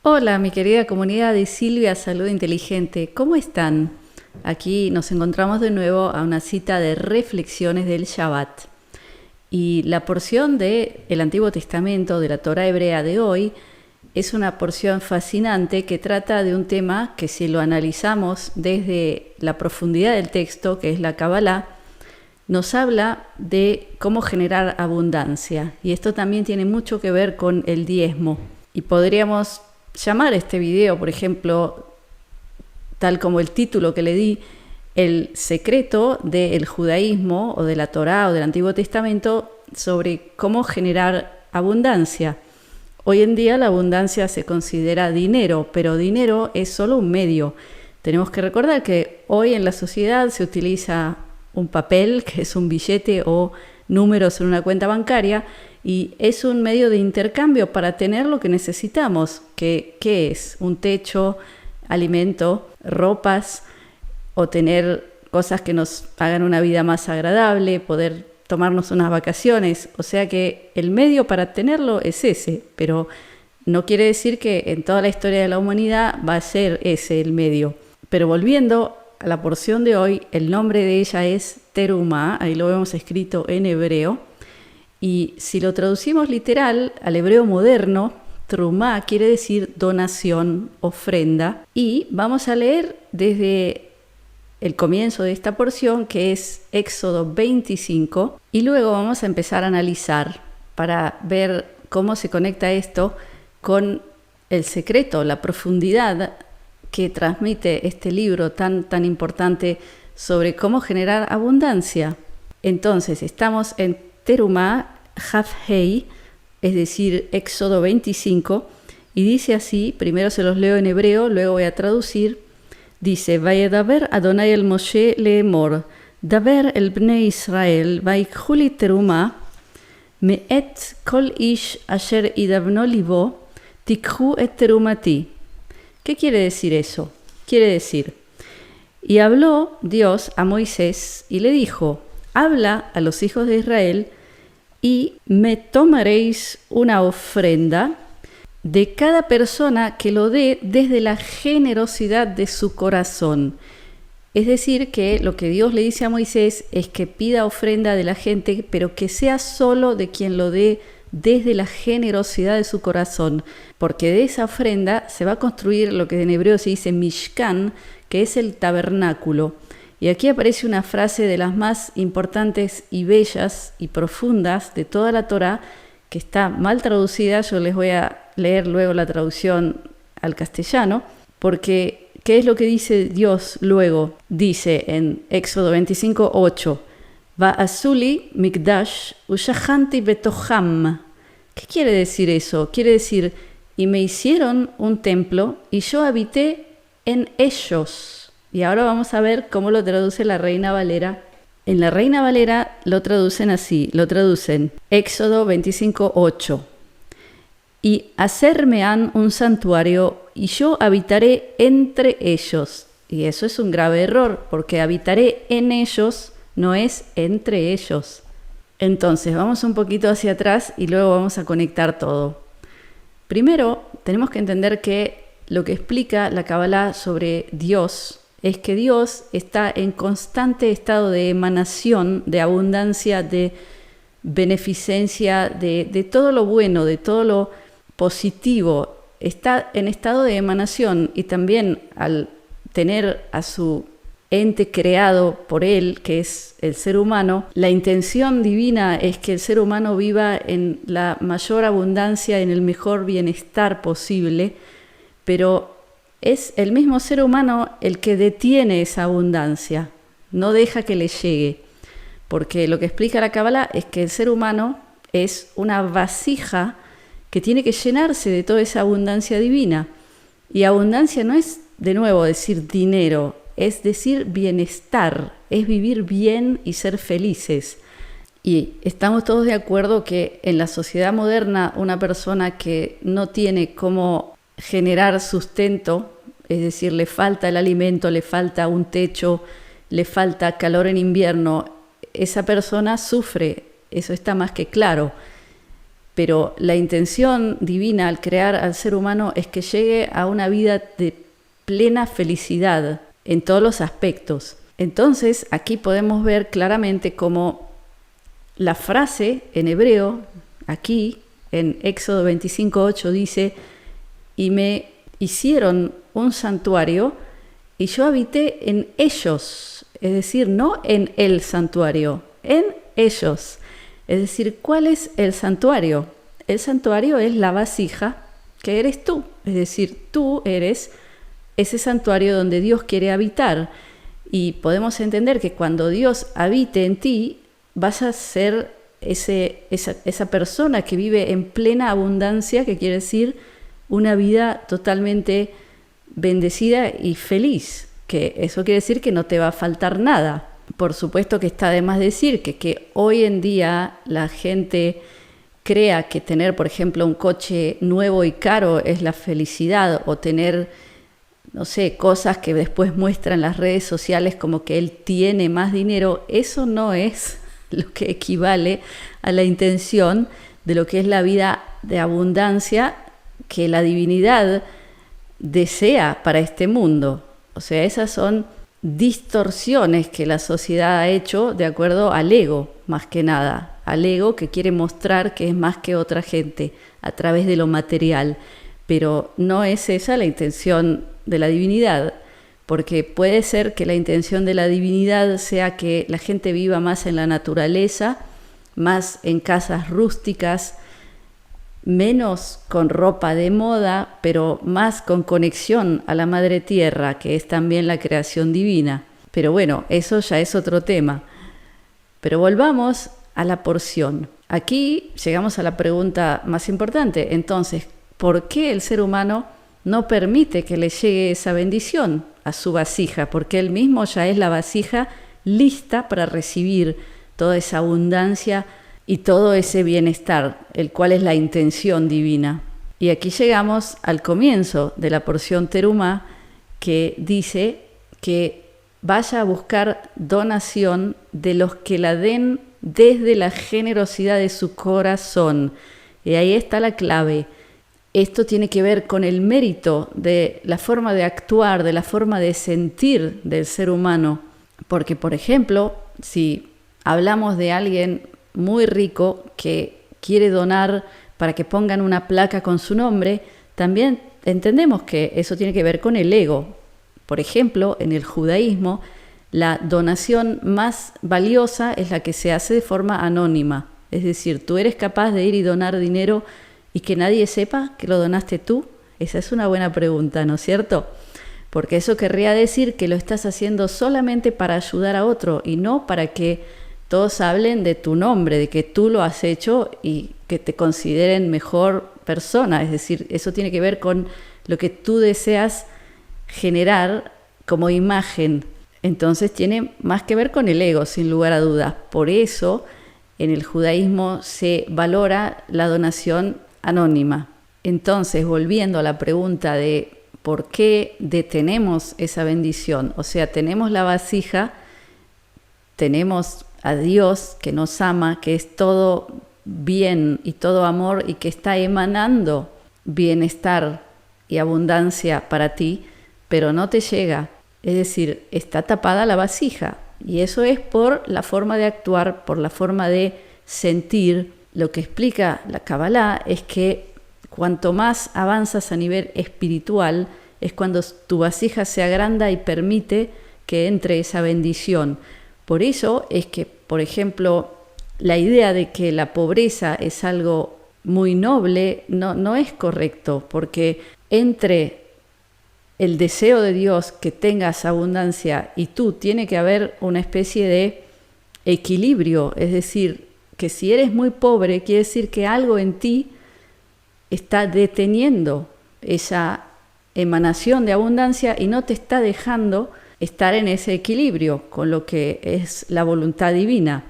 Hola, mi querida comunidad de Silvia Salud Inteligente, ¿cómo están? Aquí nos encontramos de nuevo a una cita de reflexiones del Shabbat. Y la porción del Antiguo Testamento, de la Torá hebrea de hoy, es una porción fascinante que trata de un tema que, si lo analizamos desde la profundidad del texto, que es la Kabbalah, nos habla de cómo generar abundancia. Y esto también tiene mucho que ver con el diezmo. Y podríamos llamar este video, por ejemplo, tal como el título que le di, el secreto del judaísmo o de la Torá o del Antiguo Testamento sobre cómo generar abundancia. Hoy en día la abundancia se considera dinero, pero dinero es solo un medio. Tenemos que recordar que hoy en la sociedad se utiliza un papel, que es un billete o números en una cuenta bancaria, y es un medio de intercambio para tener lo que necesitamos, que ¿qué es? Un techo, alimento, ropas, o tener cosas que nos hagan una vida más agradable, poder tomarnos unas vacaciones. O sea que el medio para tenerlo es ese, pero no quiere decir que en toda la historia de la humanidad va a ser ese el medio. Pero volviendo a la porción de hoy, el nombre de ella es Terumá, ahí lo vemos escrito en hebreo. Y si lo traducimos literal al hebreo moderno, Trumá quiere decir donación, ofrenda. Y vamos a leer desde el comienzo de esta porción, que es Éxodo 25, y luego vamos a empezar a analizar para ver cómo se conecta esto con el secreto, la profundidad que transmite este libro tan importante sobre cómo generar abundancia. Entonces, estamos en Terumá, Haf-Hei, es decir, Éxodo 25, y dice así, primero se los leo en hebreo, luego voy a traducir. Dice: Vayedaber Adonai el Moshe leemor, daber el bnei Israel, vaikhu li terumá, me'et kol ish asher idavno libo, tikhu et terumati. ¿Qué quiere decir eso? Quiere decir: y habló Dios a Moisés y le dijo: habla a los hijos de Israel y me tomaréis una ofrenda de cada persona que lo dé desde la generosidad de su corazón. Es decir, que lo que Dios le dice a Moisés es que pida ofrenda de la gente, pero que sea solo de quien lo dé desde la generosidad de su corazón, porque de esa ofrenda se va a construir lo que en hebreo se dice Mishkan, que es el tabernáculo. Y aquí aparece una frase de las más importantes y bellas y profundas de toda la Torá, que está mal traducida. Yo les voy a leer luego la traducción al castellano, porque ¿qué es lo que dice Dios luego? Dice en Éxodo 25:8, Va'asuli mikdash ushachanti betoham. ¿Qué quiere decir eso? Quiere decir: y me hicieron un templo y yo habité en ellos. Y ahora vamos a ver cómo lo traduce la Reina Valera. En la Reina Valera lo traducen así, lo traducen Éxodo 25:8. Y hacerme han un santuario y yo habitaré entre ellos. Y eso es un grave error, porque habitaré en ellos no es entre ellos. Entonces vamos un poquito hacia atrás y luego vamos a conectar todo. Primero tenemos que entender que lo que explica la Kabbalah sobre Dios es que Dios está en constante estado de emanación, de abundancia, de beneficencia, de todo lo bueno, de todo lo positivo. Está en estado de emanación, y también al tener a su ente creado por él, que es el ser humano, la intención divina es que el ser humano viva en la mayor abundancia, en el mejor bienestar posible, pero es el mismo ser humano el que detiene esa abundancia, no deja que le llegue, porque lo que explica la Kabbalah es que el ser humano es una vasija que tiene que llenarse de toda esa abundancia divina. Y abundancia no es, de nuevo, decir dinero, es decir bienestar, es vivir bien y ser felices. Y estamos todos de acuerdo que en la sociedad moderna una persona que no tiene cómo generar sustento, es decir, le falta el alimento, le falta un techo, le falta calor en invierno, esa persona sufre, eso está más que claro. Pero la intención divina al crear al ser humano es que llegue a una vida de plena felicidad en todos los aspectos. Entonces, aquí podemos ver claramente cómo la frase en hebreo, aquí en Éxodo 25:8 dice: y me hicieron un santuario y yo habité en ellos. Es decir, no en el santuario, en ellos. Es decir, ¿cuál es el santuario? El santuario es la vasija que eres tú. Es decir, tú eres ese santuario donde Dios quiere habitar. Y podemos entender que cuando Dios habite en ti, vas a ser esa persona que vive en plena abundancia, que quiere decir una vida totalmente bendecida y feliz. Que eso quiere decir que no te va a faltar nada. Por supuesto que está de más decir que hoy en día la gente crea que tener, por ejemplo, un coche nuevo y caro es la felicidad, o tener, no sé, cosas que después muestran las redes sociales como que él tiene más dinero. Eso no es lo que equivale a la intención de lo que es la vida de abundancia que la divinidad desea para este mundo. O sea, esas son distorsiones que la sociedad ha hecho de acuerdo al ego, más que nada, al ego que quiere mostrar que es más que otra gente a través de lo material, pero no es esa la intención de la divinidad, porque puede ser que la intención de la divinidad sea que la gente viva más en la naturaleza, más en casas rústicas, menos con ropa de moda, pero más con conexión a la Madre Tierra, que es también la creación divina. Pero bueno, eso ya es otro tema. Pero volvamos a la porción. Aquí llegamos a la pregunta más importante. Entonces, ¿por qué el ser humano no permite que le llegue esa bendición a su vasija? Porque él mismo ya es la vasija lista para recibir toda esa abundancia y todo ese bienestar, el cual es la intención divina. Y aquí llegamos al comienzo de la porción Terumá, que dice que vaya a buscar donación de los que la den desde la generosidad de su corazón. Y ahí está la clave. Esto tiene que ver con el mérito de la forma de actuar, de la forma de sentir del ser humano. Porque, por ejemplo, si hablamos de alguien muy rico que quiere donar para que pongan una placa con su nombre, también entendemos que eso tiene que ver con el ego. Por ejemplo, en el judaísmo, la donación más valiosa es la que se hace de forma anónima. Es decir, tú eres capaz de ir y donar dinero y que nadie sepa que lo donaste tú. Esa es una buena pregunta, ¿no es cierto? Porque eso querría decir que lo estás haciendo solamente para ayudar a otro y no para que todos hablen de tu nombre, de que tú lo has hecho y que te consideren mejor persona. Es decir, eso tiene que ver con lo que tú deseas generar como imagen. Entonces tiene más que ver con el ego, sin lugar a dudas. Por eso en el judaísmo se valora la donación anónima. Entonces, volviendo a la pregunta de por qué detenemos esa bendición, o sea, tenemos la vasija, tenemos a Dios que nos ama, que es todo bien y todo amor y que está emanando bienestar y abundancia para ti, pero no te llega. Es decir, está tapada la vasija. Y eso es por la forma de actuar, por la forma de sentir. Lo que explica la Kabbalah es que cuanto más avanzas a nivel espiritual, es cuando tu vasija se agranda y permite que entre esa bendición. Por eso es que, por ejemplo, la idea de que la pobreza es algo muy noble no es correcto, porque entre el deseo de Dios que tengas abundancia y tú, tiene que haber una especie de equilibrio. Es decir, que si eres muy pobre, quiere decir que algo en ti está deteniendo esa emanación de abundancia y no te está dejando estar en ese equilibrio con lo que es la voluntad divina.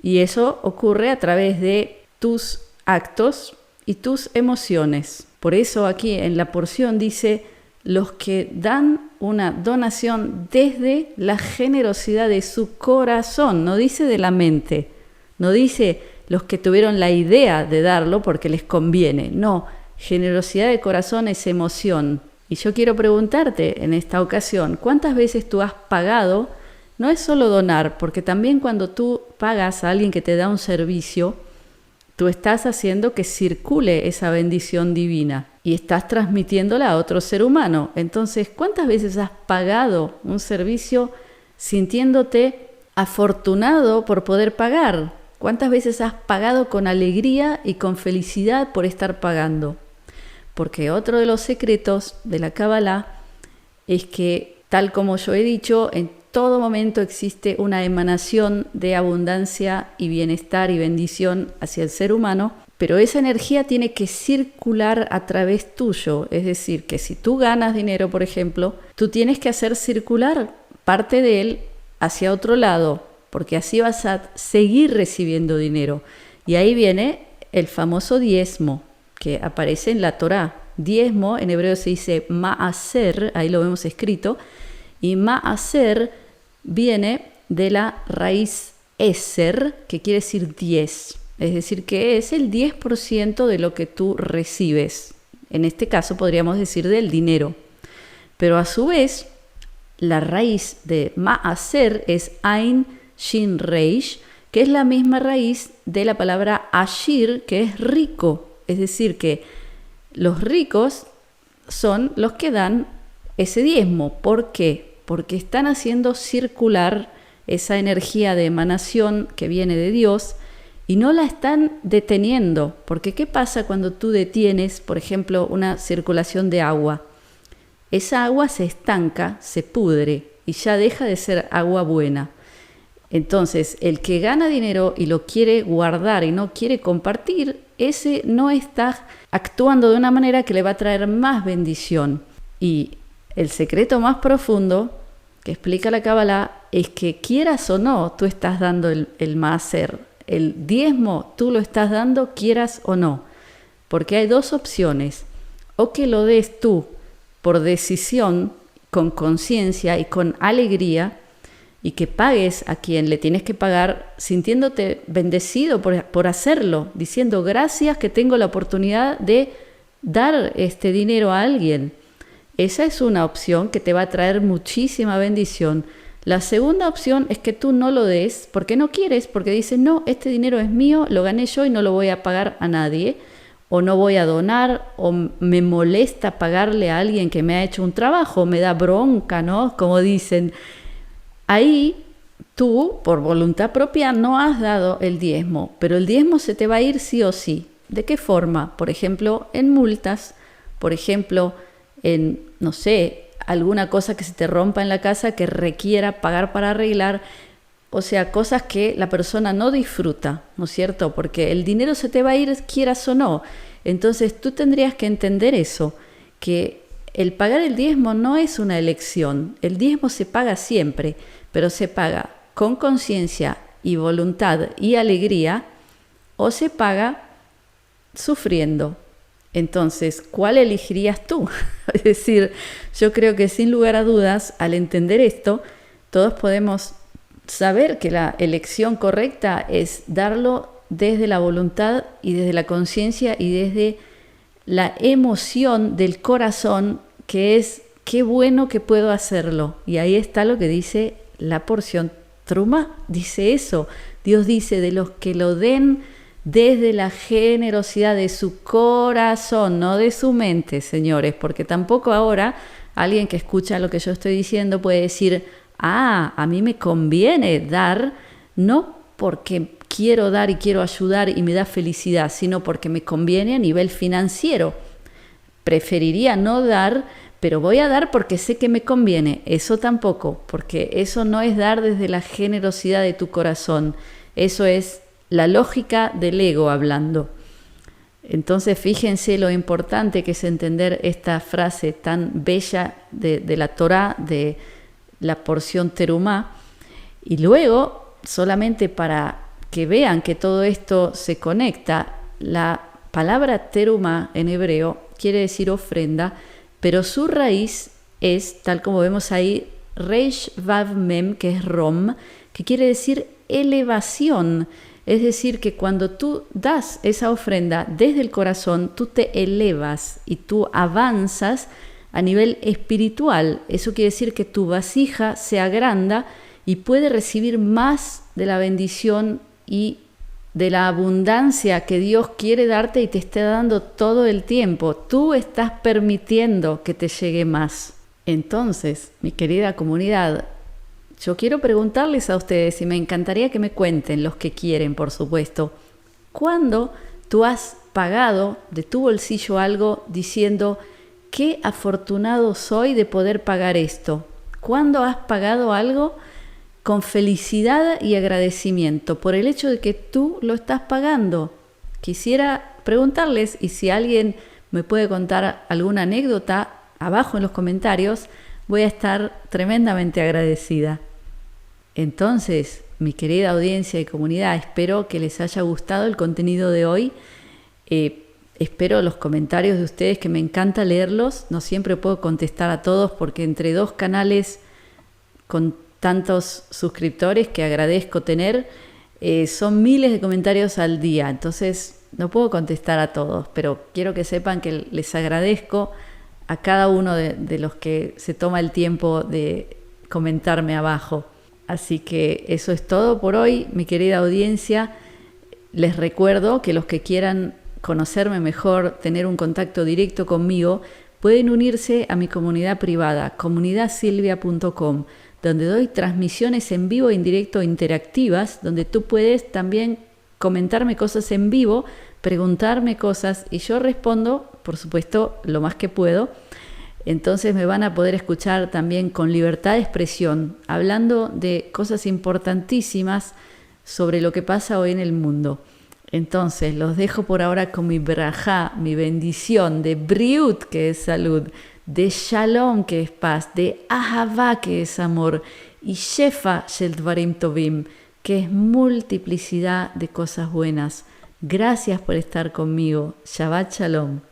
Y eso ocurre a través de tus actos y tus emociones. Por eso aquí en la porción dice: los que dan una donación desde la generosidad de su corazón. No dice de la mente, no dice los que tuvieron la idea de darlo porque les conviene. No, generosidad de corazón es emoción. Y yo quiero preguntarte en esta ocasión, ¿cuántas veces tú has pagado? No es solo donar, porque también cuando tú pagas a alguien que te da un servicio, tú estás haciendo que circule esa bendición divina y estás transmitiéndola a otro ser humano. Entonces, ¿cuántas veces has pagado un servicio sintiéndote afortunado por poder pagar? ¿Cuántas veces has pagado con alegría y con felicidad por estar pagando? Porque otro de los secretos de la Kabbalah es que, tal como yo he dicho, en todo momento existe una emanación de abundancia y bienestar y bendición hacia el ser humano, pero esa energía tiene que circular a través tuyo. Es decir, que si tú ganas dinero, por ejemplo, tú tienes que hacer circular parte de él hacia otro lado, porque así vas a seguir recibiendo dinero. Y ahí viene el famoso diezmo que aparece en la Torá. Diezmo en hebreo se dice ma'aser, ahí lo vemos escrito, y ma'aser viene de la raíz eser, que quiere decir 10, es decir, que es el 10% de lo que tú recibes. En este caso podríamos decir del dinero. Pero a su vez, la raíz de ma'aser es ain shin reish, que es la misma raíz de la palabra ashir, que es rico. Es decir, que los ricos son los que dan ese diezmo. ¿Por qué? Porque están haciendo circular esa energía de emanación que viene de Dios y no la están deteniendo. Porque ¿qué pasa cuando tú detienes, por ejemplo, una circulación de agua? Esa agua se estanca, se pudre y ya deja de ser agua buena. Entonces, el que gana dinero y lo quiere guardar y no quiere compartir, ese no está actuando de una manera que le va a traer más bendición. Y el secreto más profundo que explica la Kabbalah es que quieras o no, tú estás dando el maaser. El diezmo tú lo estás dando quieras o no. Porque hay dos opciones. O que lo des tú por decisión, con conciencia y con alegría, y que pagues a quien le tienes que pagar sintiéndote bendecido por hacerlo, diciendo gracias que tengo la oportunidad de dar este dinero a alguien. Esa es una opción que te va a traer muchísima bendición. La segunda opción es que tú no lo des porque no quieres, porque dices, no, este dinero es mío, lo gané yo y no lo voy a pagar a nadie, o no voy a donar, o me molesta pagarle a alguien que me ha hecho un trabajo, me da bronca, ¿no? Como dicen. Ahí tú, por voluntad propia, no has dado el diezmo, pero el diezmo se te va a ir sí o sí. ¿De qué forma? Por ejemplo, en multas, por ejemplo, en, no sé, alguna cosa que se te rompa en la casa que requiera pagar para arreglar, o sea, cosas que la persona no disfruta, ¿no es cierto? Porque el dinero se te va a ir quieras o no. Entonces tú tendrías que entender eso, que el pagar el diezmo no es una elección. El diezmo se paga siempre, pero se paga con conciencia y voluntad y alegría, o se paga sufriendo. Entonces, ¿cuál elegirías tú? Es decir, yo creo que sin lugar a dudas, al entender esto, todos podemos saber que la elección correcta es darlo desde la voluntad y desde la conciencia y desde la emoción del corazón, que es qué bueno que puedo hacerlo. Y ahí está lo que dice la porción Trumá, dice eso. Dios dice de los que lo den desde la generosidad de su corazón, no de su mente, señores, porque tampoco ahora alguien que escucha lo que yo estoy diciendo puede decir, a mí me conviene dar, no porque quiero dar y quiero ayudar y me da felicidad, sino porque me conviene a nivel financiero. Preferiría no dar, pero voy a dar porque sé que me conviene. Eso tampoco, porque eso no es dar desde la generosidad de tu corazón. Eso es la lógica del ego hablando. Entonces fíjense lo importante que es entender esta frase tan bella de la Torá, de la porción Terumá. Y luego, solamente para que vean que todo esto se conecta, la palabra Terumá en hebreo quiere decir ofrenda, pero su raíz es, tal como vemos ahí, Reish Vav Mem, que es Rom, que quiere decir elevación. Es decir, que cuando tú das esa ofrenda desde el corazón, tú te elevas y tú avanzas a nivel espiritual. Eso quiere decir que tu vasija se agranda y puede recibir más de la bendición y de la abundancia que Dios quiere darte y te está dando todo el tiempo. Tú estás permitiendo que te llegue más. Entonces, mi querida comunidad, yo quiero preguntarles a ustedes, y me encantaría que me cuenten, los que quieren, por supuesto, ¿cuándo tú has pagado de tu bolsillo algo diciendo, qué afortunado soy de poder pagar esto? ¿Cuándo has pagado algo con felicidad y agradecimiento por el hecho de que tú lo estás pagando? Quisiera preguntarles, y si alguien me puede contar alguna anécdota abajo en los comentarios, voy a estar tremendamente agradecida. Entonces, mi querida audiencia y comunidad, espero que les haya gustado el contenido de hoy. Espero los comentarios de ustedes, que me encanta leerlos. No siempre puedo contestar a todos porque entre dos canales con tantos suscriptores que agradezco tener, son miles de comentarios al día. Entonces no puedo contestar a todos, pero quiero que sepan que les agradezco a cada uno de los que se toma el tiempo de comentarme abajo. Así que eso es todo por hoy, mi querida audiencia. Les recuerdo que los que quieran conocerme mejor, tener un contacto directo conmigo, pueden unirse a mi comunidad privada, comunidadsilvia.com, donde doy transmisiones en vivo e en directo interactivas, donde tú puedes también comentarme cosas en vivo, preguntarme cosas y yo respondo, por supuesto, lo más que puedo. Entonces me van a poder escuchar también con libertad de expresión, hablando de cosas importantísimas sobre lo que pasa hoy en el mundo. Entonces los dejo por ahora con mi brajá, mi bendición de briut, que es salud, de shalom, que es paz, de ahavá, que es amor, y shefa shel dvarim tovim, que es multiplicidad de cosas buenas. Gracias por estar conmigo. Shabbat shalom.